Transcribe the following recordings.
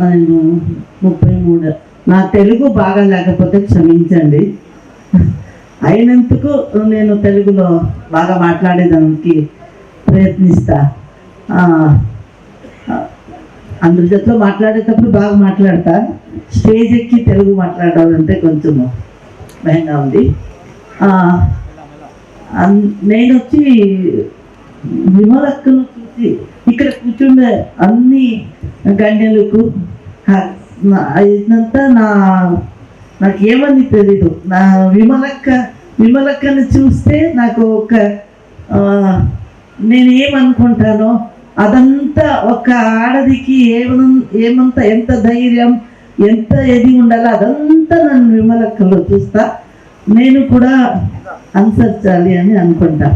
నేను 33. నా తెలుగు బాగా లేకపోతే క్షమించండి. అయినందుకు నేను తెలుగులో బాగా మాట్లాడేదానికి ప్రయత్నిస్తా. అందరి జతలో మాట్లాడేటప్పుడు బాగా మాట్లాడతా. స్టేజ్ ఎక్కి తెలుగు మాట్లాడాలంటే కొంచెం భయంగా ఉంది. నేను వచ్చి విమలక్కను చూసి ఇక్కడ కూర్చుండే అన్ని గంటలకు ఇదంతా నాకేమని తెలీదు. నా విమలక్కను చూస్తే నాకు ఒక నేను ఏమనుకుంటానో అదంతా ఒక ఆడదికి ఏమంతా ఎంత ధైర్యం ఎంత ఎది ఉండాలో అదంతా నన్ను విమలక్కలో చూస్తా. నేను కూడా అనుసరించాలి అని అనుకుంటా.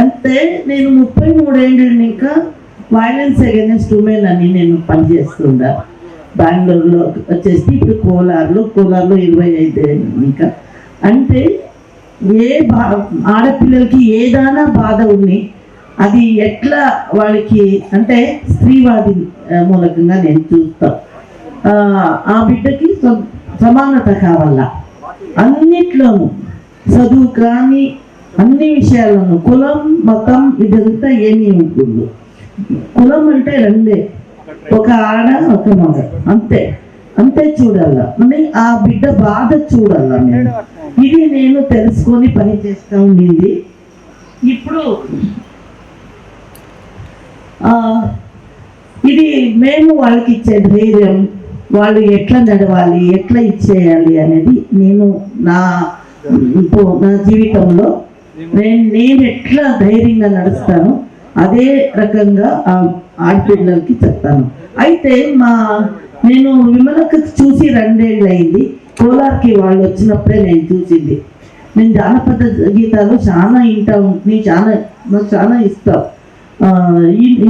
అంటే నేను 33 ఏళ్ళు ఇంకా వైలెన్స్ అగైనెస్ట్ ఉమెన్ అని నేను పనిచేస్తుండా. బెంగళూరులో వచ్చేసి ఇప్పుడు కోలార్లో 25 ఏళ్ళు ఇంకా. అంటే ఆడపిల్లలకి ఏదైనా బాధ ఉంది అది ఎట్లా వాళ్ళకి అంటే స్త్రీవాది మూలకంగా నేను చూస్తా. ఆ బిడ్డకి సమానత కావాలా అన్నిట్లోనూ, చదువు కానీ అన్ని విషయాలను. కులం మతం ఇదంతా ఏమీ ఉంటుంది. కులం అంటే రెండే, ఒక ఆడ ఒక మగ, అంతే అంతే చూడాల. అంటే ఆ బిడ్డ బాధ చూడాల. ఇది నేను తెలుసుకొని పని చేస్తూ ఉండింది. ఇప్పుడు ఇది మేము వాళ్ళకి ఇచ్చే ధైర్యం, వాళ్ళు ఎట్లా నడవాలి ఎట్లా ఇచ్చేయాలి అనేది నేను నా జీవితంలో నేను ఎట్లా ధైర్యంగా నడుస్తాను అదే రకంగా ఆడపిల్లలకి చెప్తాను. అయితే నేను విమలకి చూసి 2 ఏళ్ళు అయింది. కోలార్కి వాళ్ళు వచ్చినప్పుడే నేను చూసింది. నేను జానపద గీతాలు చాలా వింటా ఉంటుంది, నాకు చాలా ఇష్టం.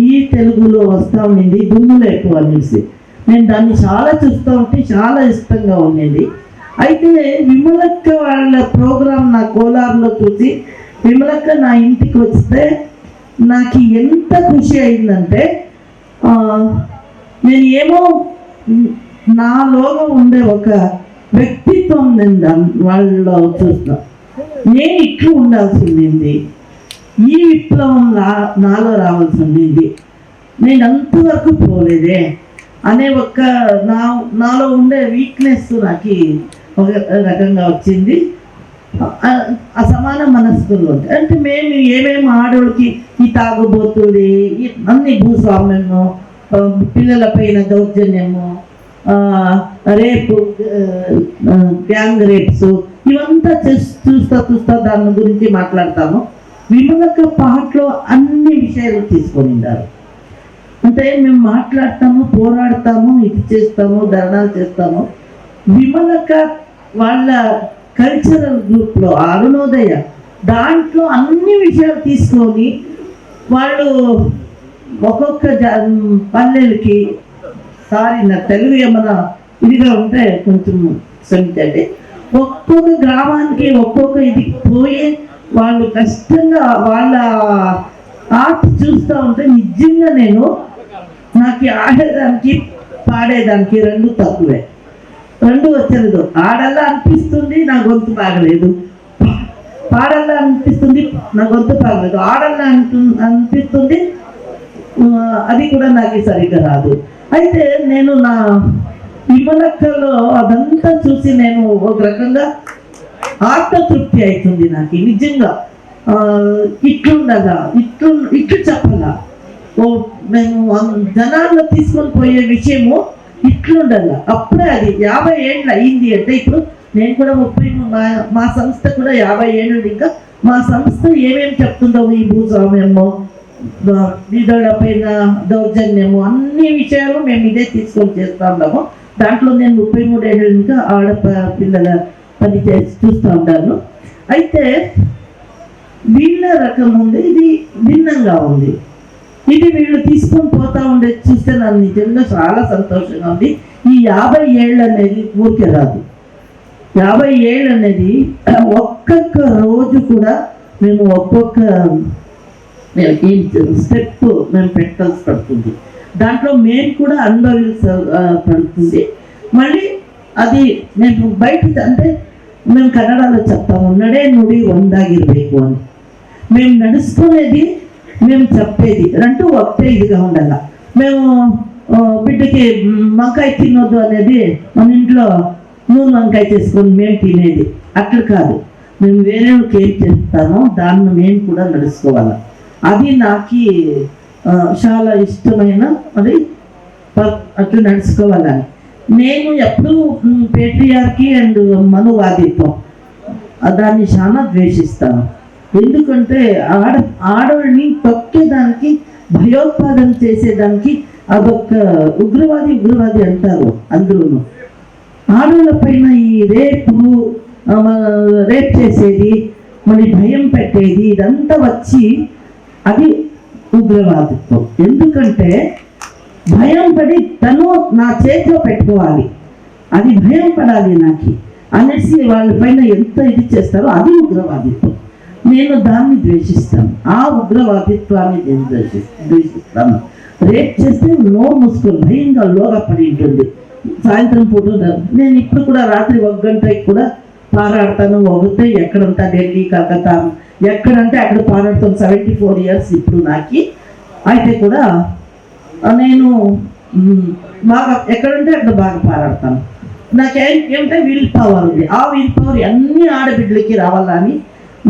ఈ తెలుగులో వస్తూ ఉండింది దుమ్ములేపు అనేసి. నేను దాన్ని చాలా చూస్తూ ఉంటే చాలా ఇష్టంగా ఉండింది. అయితే విమలక్క వాళ్ళ ప్రోగ్రాం నా కోలార్లో చూసి విమలక్క నా ఇంటికి వస్తే నాకు ఎంత ఖుషి అయిందంటే నేను ఏమో నాలోగా ఉండే ఒక వ్యక్తిత్వం నేను వాళ్ళలో చూస్తా. నేను ఇట్లు ఉండాల్సింది, ఈ విప్లవం నాలో రావాల్సింది, నేను అంతవరకు పోలేదే అనే ఒక నాలో ఉండే వీక్నెస్ నాకు ఒక రకంగా వచ్చింది. అసమాన మనస్కులు అంటే మేము ఏమేమి ఆడోళ్ళకి ఈ తాగుబోతుంది, అన్ని భూస్వామ్యము, పిల్లల పైన దౌర్జన్యము, రేపు గ్యాంగ్ రేప్స్ ఇవంతా చూస్తా దాని గురించి మాట్లాడతాము. విమలక్క పాటలో అన్ని విషయాలు తీసుకొనిండారు. అంటే మేము మాట్లాడతాము, పోరాడతాము, ఇది చేస్తాము, ధర్నాలు చేస్తాము. విమలక్క వాళ్ళ కల్చరల్ గ్రూప్లో అరుణోదయ దాంట్లో అన్ని విషయాలు తీసుకొని వాళ్ళు ఒక్కొక్క పల్లెలకి నా తెలుగు ఏమైనా ఇదిగా ఉంటే కొంచెం శ్రమించండి. ఒక్కొక్క గ్రామానికి ఒక్కొక్క ఇది పోయి వాళ్ళు కష్టంగా వాళ్ళ ఆర్ట్ చూస్తూ ఉంటే నిజంగా నాకు ఆడేదానికి పాడేదానికి 2 తక్కువే, 2 వచ్చలేదు. ఆడల్లా అనిపిస్తుంది నా గొంతు బాగలేదు, పాడల్లా అనిపిస్తుంది నా గొంతు బాగలేదు, ఆడల్లా అనిపిస్తుంది అది కూడా నాకు సరిగ్గా రాదు. అయితే నేను నా విమలక్కలో అదంతా చూసి నేను ఒక రకంగా ఆత్మతృప్తి అవుతుంది నాకు. నిజంగా ఇట్లుండగా ఇట్లు చెప్పాలా, మేము జనాల్లో తీసుకొని పోయే విషయము ఇట్లుండాల. అప్పుడే అది 50 ఏళ్ళు అయింది అంటే ఇప్పుడు నేను కూడా 30 మా సంస్థ కూడా 50 ఏళ్ళు. ఇంకా మా సంస్థ ఏమేమి చెప్తుందో ఈ భూస్వామ్యము, విధుల పైన దౌర్జన్యము అన్ని విషయాలు మేము ఇదే తీసుకొని చేస్తూ ఉన్నాము. దాంట్లో నేను 33 ఏళ్ళు ఇంకా ఆడపిల్లల పని చూస్తూ ఉంటాను. అయితే వీళ్ళ రకం ఉంది, ఇది భిన్నంగా ఉంది. ఇది వీళ్ళు తీసుకొని పోతా ఉండేది చూస్తే నాకు నిజంగా చాలా సంతోషంగా ఉంది. ఈ 50 ఏళ్ళు అనేది ఊరికే రాదు. 50 ఏళ్ళు అనేది ఒక్కొక్క రోజు కూడా మేము ఒక్కొక్క స్టెప్ మేము పెట్టాల్సి పడుతుంది. దాంట్లో మేము కూడా అనుభవించబడుతుంది. మళ్ళీ అది మేము బయట అంటే మేము కన్నడలో చెప్తాము, నడే నుడి ಒಂದಾಗಿರ್ಬೇಕು అని. మేము నడుచుకునేది మేము చెప్పేది రెండు ఒకటే ఇదిగా ఉండాల. మేము బిడ్డకి వంకాయ తినొద్దు అనేది మన ఇంట్లో నూనె వంకాయ చేసుకొని మేము తినేది అట్లా కాదు. మేము వేరే ఏం చేస్తామో దాన్ని మేము కూడా నడుచుకోవాలి. అది నాకు చాలా ఇష్టమైన అది అట్లా నడుచుకోవాలని. నేను ఎప్పుడు పేట్రియార్కీ అండ్ మనువాదిత్వం దాన్ని చాలా ద్వేషిస్తాను. ఎందుకంటే ఆడవాళ్ళని తొక్కేదానికి, భయోత్పాదన చేసేదానికి అదొక ఉగ్రవాది అంటారు. అందరూ ఆడవాళ్ళ పైన ఈ రేప్ చేసేది, మళ్ళీ భయం పెట్టేది, ఇదంతా వచ్చి అది ఉగ్రవాదిత్వం. ఎందుకంటే భయం పడి తను నా చేతిలో పెట్టుకోవాలి, అది భయం పడాలి నాకు అనేసి వాళ్ళ పైన ఎంత ఇది చేస్తారో అది ఉగ్రవాదిత్వం. నేను దాన్ని ద్వేషిస్తాను. ఆ ఉగ్రవాదిత్వాన్ని నేను ద్వేషిస్తాను. రేప్ చేస్తే నోరు మూసుకొని భయంగా లోగా పడి ఉంటుంది. సాయంత్రం పూట నేను ఇప్పుడు కూడా రాత్రి 1 గంటకి కూడా పారాడతాను. ఒకటే ఎక్కడంతా ఢిల్లీ, కలకత్తా ఎక్కడంటే అక్కడ పారాడతాను. 74 years ఇప్పుడు నాకు. అయితే కూడా నేను బాగా ఎక్కడంటే అక్కడ బాగా పారాడతాను. నాకేంటే విల్ పవర్ ఉంది. ఆ విల్ పవర్ అన్ని ఆడబిడ్డలకి రావాలని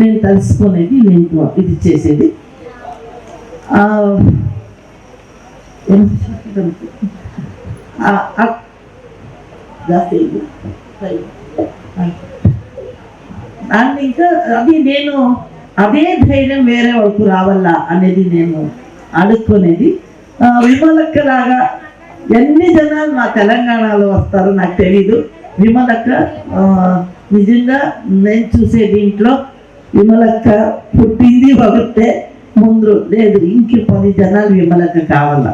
నేను తెలుసుకునేది, నేను ఇది చేసేది. అండ్ ఇంకా అది నేను అదే ధైర్యం వేరే వాళ్ళకు రావాలా అనేది నేను అడుక్కునేది. విమలక్కలాగా ఎన్ని జనాలు మా తెలంగాణలో వస్తారో నాకు తెలీదు. విమలక్క నిజంగా నేను చూసే దీంట్లో విమలక్క పుట్టింది ఒకటే, ముందు లేదు ఇంక 10 జనాలు విమలక్క కావాల.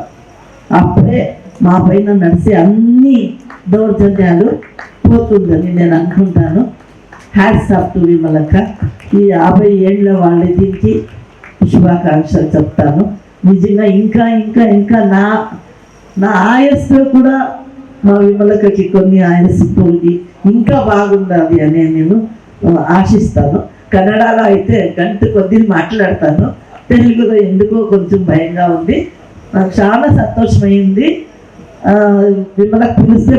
అప్పుడే మా పైన నడిచే అన్ని దౌర్జన్యాలు పోతుందని నేను అనుకుంటాను. Hats off to Vimalakka. ఈ 50 ఏళ్ళ వాళ్ళ దీనికి శుభాకాంక్షలు చెప్తాను. నిజంగా ఇంకా ఇంకా ఇంకా నా ఆయస్సులో కూడా మా విమలక్కకి కొన్ని ఆయస్సు పోయి ఇంకా బాగుండాలి అని నేను ఆశిస్తాను. కన్నడలో అయితే గంట కొద్ది మాట్లాడతాను, తెలుగులో ఎందుకో కొంచెం భయంగా ఉంది. నాకు చాలా సంతోషమైంది. విమలక్క పిలిస్తే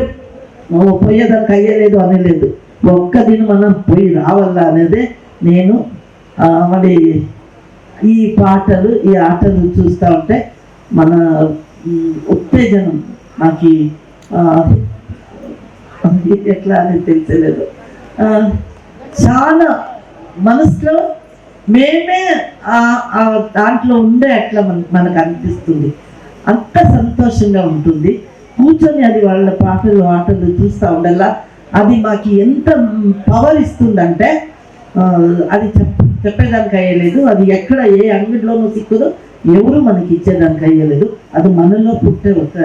పోయేదానికి అయ్యలేదు అనలేదు, ఒక్క దినం మనం పోయి రావాలా అనేదే నేను. మరి ఈ పాటలు, ఈ ఆటలు చూస్తూ ఉంటే మన ఉత్తేజనం నాకు ఎట్లా అనేది తెలిసలేదు. చాలా మనసులో మేమే దాంట్లో ఉండే అట్లా మనకు అనిపిస్తుంది. అంత సంతోషంగా ఉంటుంది కూర్చొని అది వాళ్ళ పాటలు ఆటలు చూస్తూ ఉండల్లా. అది మాకు ఎంత పవర్ ఇస్తుందంటే అది చెప్పేదానికి అయ్యలేదు. అది ఎక్కడ ఏ అంగడిలోనూ సిక్కుదో, ఎవరు మనకి ఇచ్చేదానికి అయ్యలేదు. అది మనలో పుట్టే ఒక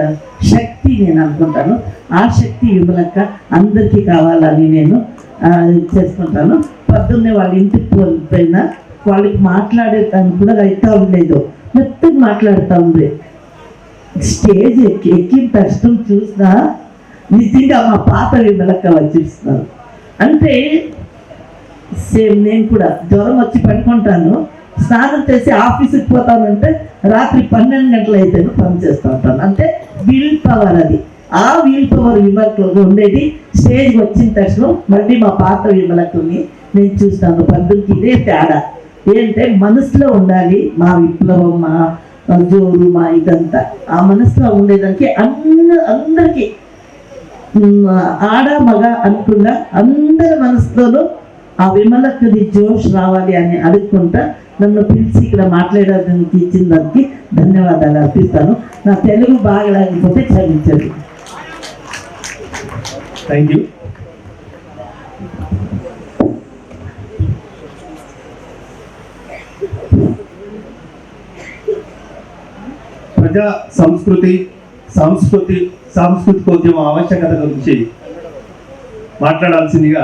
శక్తి నేను అనుకుంటాను. ఆ శక్తి విమలక్క అందరికీ కావాలని నేను చేసుకుంటాను. పొద్దున్నే వాళ్ళ ఇంటికి పోయినా వాళ్ళకి మాట్లాడేదానికి కూడా అవుతా ఉండలేదు, మెత్తగా మాట్లాడుతూ ఉంది. స్టేజ్ ఎక్కిన కష్టం చూసినా నిజంగా మా పాత విమలక్క వచ్చిస్తున్నారు. అంటే సేమ్ నేను కూడా జ్వరం వచ్చి పడుకుంటాను, స్నానం చేసి ఆఫీస్కి పోతానంటే రాత్రి 12 గంటలు అయితే పని చేస్తూ ఉంటాను. అంటే విల్ పవర్ అది. ఆ విల్ పవర్ విమలకలో ఉండేది. స్టేజ్ వచ్చిన తక్షణం మళ్ళీ మా పాత విమలకుని నేను చూస్తాను. పద్దుకి ఇదే తేడా ఏంటంటే మనసులో ఉండాలి. మా విప్లవం, మా జోరు, మా ఇదంతా ఆ మనసులో ఉండేదానికి అందరికీ ఆడ మగ అనుకుండా అందరి మనసులోనూ ఆ విమలక్కది జోష్ రావాలి అని అడుక్కుంటా నన్ను పిలిచి ఇక్కడ మాట్లాడడానికి ఇచ్చిన దానికి ధన్యవాదాలు అర్పిస్తాను. నా తెలుగు బాగా లేకపోతే క్షమించండి. Thank you. ప్రజా సాంస్కృతికోద్యమ ఆవశ్యకత గురించి మాట్లాడాల్సిందిగా